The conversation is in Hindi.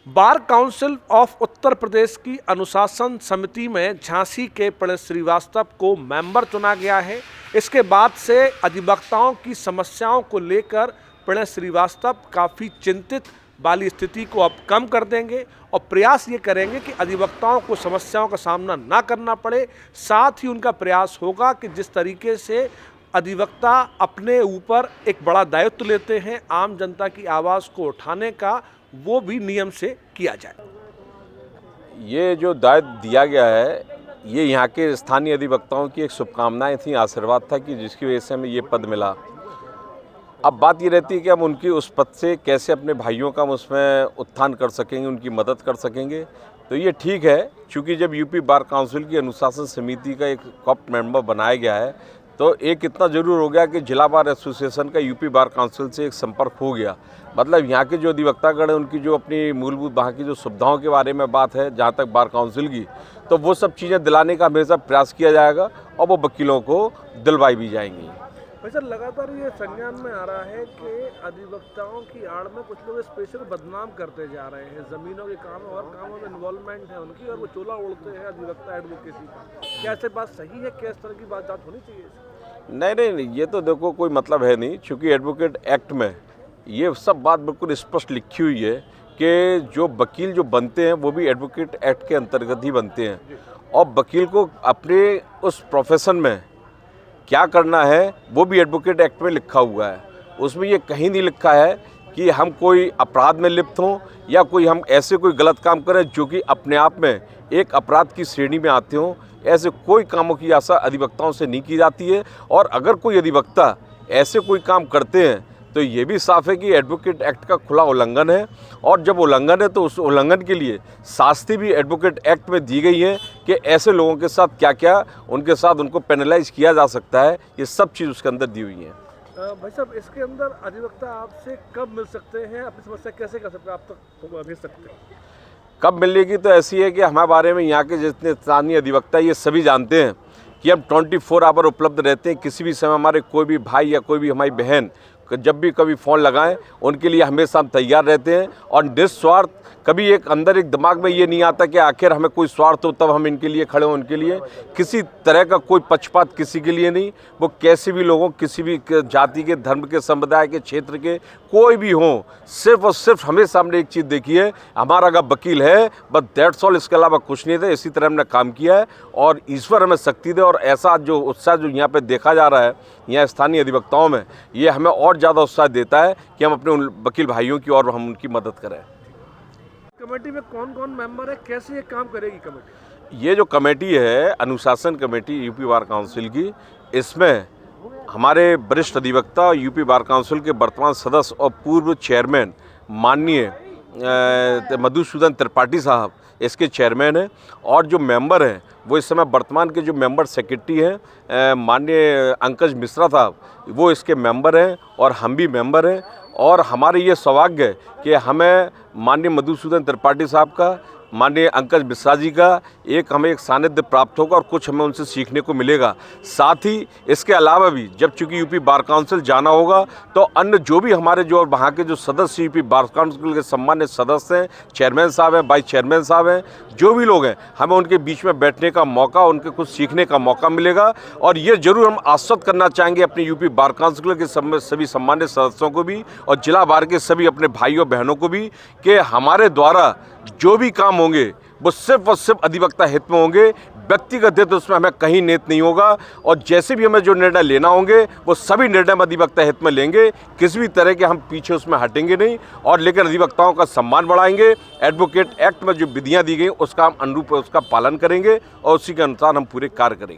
Bar council of Uttar Pradesh की अनुशासन समिति में झांसी के प्रणय श्रीवास्तव को मेंबर चुना गया है। इसके बाद से अधिवक्ताओं की समस्याओं को लेकर प्रणय श्रीवास्तव काफ़ी चिंतित वाली स्थिति को अब कम कर देंगे और प्रयास ये करेंगे कि अधिवक्ताओं को समस्याओं का सामना ना करना पड़े। साथ ही उनका प्रयास होगा कि जिस तरीके से अधिवक्ता अपने ऊपर एक बड़ा दायित्व लेते हैं आम जनता की आवाज़ को उठाने का, वो भी नियम से किया जाए। ये जो दायित्व दिया गया है, ये यहाँ के स्थानीय अधिवक्ताओं की एक शुभकामनाएं थी, आशीर्वाद था कि जिसकी वजह से हमें ये पद मिला। अब बात ये रहती है कि हम उनकी उस पद से कैसे अपने भाइयों का हम उसमें उत्थान कर सकेंगे, उनकी मदद कर सकेंगे। तो ये ठीक है, क्योंकि जब यूपी बार काउंसिल की अनुशासन समिति का एक कॉप्ट मेंबर बनाया गया है, तो एक इतना ज़रूर हो गया कि जिला बार एसोसिएशन का यूपी बार काउंसिल से एक संपर्क हो गया। मतलब यहाँ के जो अधिवक्तागण हैं, उनकी जो अपनी मूलभूत वहाँ की जो सुविधाओं के बारे में बात है, जहाँ तक बार काउंसिल की, तो वो सब चीज़ें दिलाने का हमेशा प्रयास किया जाएगा और वो वकीलों को दिलवाई भी जाएंगी। वैसे लगातार ये संज्ञान में आ रहा है कि अधिवक्ताओं की आड़ में कुछ लोग स्पेशल बदनाम करते जा रहे हैं। ज़मीनों के काम और कामों में इन्वॉल्वमेंट है उनकी और वो चोला उड़ते हैं अधिवक्ता एडवोकेसी का। क्या ऐसे बात सही है? क्या इस तरह की बात होनी चाहिए? नहीं, ये तो देखो कोई मतलब है नहीं, क्योंकि एडवोकेट एक्ट में ये सब बात बिल्कुल स्पष्ट लिखी हुई है कि जो वकील जो बनते हैं वो भी एडवोकेट एक्ट के अंतर्गत ही बनते हैं। और वकील को अपने उस प्रोफेशन में क्या करना है वो भी एडवोकेट एक्ट में लिखा हुआ है। उसमें ये कहीं नहीं लिखा है कि हम कोई अपराध में लिप्त हों या कोई हम ऐसे कोई गलत काम करें जो कि अपने आप में एक अपराध की श्रेणी में आते हों। ऐसे कोई कामों की आशा अधिवक्ताओं से नहीं की जाती है। और अगर कोई अधिवक्ता ऐसे कोई काम करते हैं तो ये भी साफ है कि एडवोकेट एक्ट का खुला उल्लंघन है। और जब उल्लंघन है तो उस उल्लंघन के लिए शास्ति भी एडवोकेट एक्ट में दी गई है कि ऐसे लोगों के साथ क्या क्या उनके साथ उनको पेनलाइज किया जा सकता है। ये सब चीज़ उसके अंदर दी हुई है। भाई साहब, इसके अंदर अधिवक्ता आपसे कब मिल सकते हैं? अपनी समस्या कैसे कर सकते हैं? आप तक भेज सकते हैं? कब मिलेगी तो ऐसी है कि हमारे बारे में यहाँ के जितने स्थानीय अधिवक्ता ये सभी जानते हैं कि हम 24 आवर उपलब्ध रहते हैं। किसी भी समय हमारे कोई भी भाई या कोई भी हमारी बहन जब भी कभी फ़ोन लगाएं, उनके लिए हमेशा हम तैयार रहते हैं। और निस्वार्थ, कभी एक अंदर एक दिमाग में ये नहीं आता कि आखिर हमें कोई स्वार्थ हो तब हम इनके लिए खड़े हों। उनके लिए किसी तरह का कोई पक्षपात किसी के लिए नहीं। वो कैसे भी लोगों, किसी भी जाति के, धर्म के, समुदाय के, क्षेत्र के कोई भी हों, सिर्फ और सिर्फ हमेशा हमने एक चीज़ देखी है, हमारा अगर वकील है बस दैट्स ऑल, इसके अलावा कुछ नहीं था। इसी तरह हमने काम किया है और ईश्वर हमें शक्ति दे। और ऐसा जो उत्साह जो यहाँ पर देखा जा रहा है यहाँ स्थानीय अधिवक्ताओं में, ये हमें और ज़्यादा उत्साह देता है कि हम अपने उन वकील भाइयों की और हम उनकी मदद करें। कमेटी में कौन कौन मेंबर है? कैसे ये काम करेगी कमेटी? ये जो कमेटी है, अनुशासन कमेटी यूपी बार काउंसिल की, इसमें हमारे वरिष्ठ अधिवक्ता यूपी बार काउंसिल के वर्तमान सदस्य और पूर्व चेयरमैन माननीय मधुसूदन त्रिपाठी साहब इसके चेयरमैन हैं। और जो मेंबर हैं वो इस समय वर्तमान के जो मेंबर सेक्रेटरी हैं माननीय अंकज मिश्रा साहब, वो इसके मेंबर हैं और हम भी मेंबर हैं। और हमारे ये सौभाग्य है कि हमें माननीय मधुसूदन त्रिपाठी साहब का, माननीय अंकज मिश्रा जी का हमें एक सानिध्य प्राप्त होगा और कुछ हमें उनसे सीखने को मिलेगा। साथ ही इसके अलावा भी जब चूँकि यूपी बार काउंसिल जाना होगा तो अन्य जो भी हमारे जो वहाँ के जो सदस्य यूपी बार काउंसिल के सम्मानित सदस्य हैं, चेयरमैन साहब हैं, वाइस चेयरमैन साहब हैं, जो भी लोग हैं, हमें उनके बीच में बैठने का मौका, उनके कुछ सीखने का मौका मिलेगा। और ये जरूर हम आश्वस्त करना चाहेंगे अपने यूपी बार काउंसिल के सभी सम्मानित सदस्यों को भी और जिला बार के सभी अपने भाइयों बहनों को भी कि हमारे द्वारा जो भी काम होंगे वो सिर्फ और सिर्फ अधिवक्ता हित में होंगे। व्यक्तिगत हित उसमें हमें कहीं नेत नहीं होगा। और जैसे भी हमें जो निर्णय लेना होंगे वो सभी निर्णय हम अधिवक्ता हित में लेंगे। किसी भी तरह के हम पीछे उसमें हटेंगे नहीं। और लेकिन अधिवक्ताओं का सम्मान बढ़ाएंगे। एडवोकेट एक्ट में जो विधियां दी गई उसका हम अनुरूप उसका पालन करेंगे और उसी के अनुसार हम पूरे कार्य करेंगे।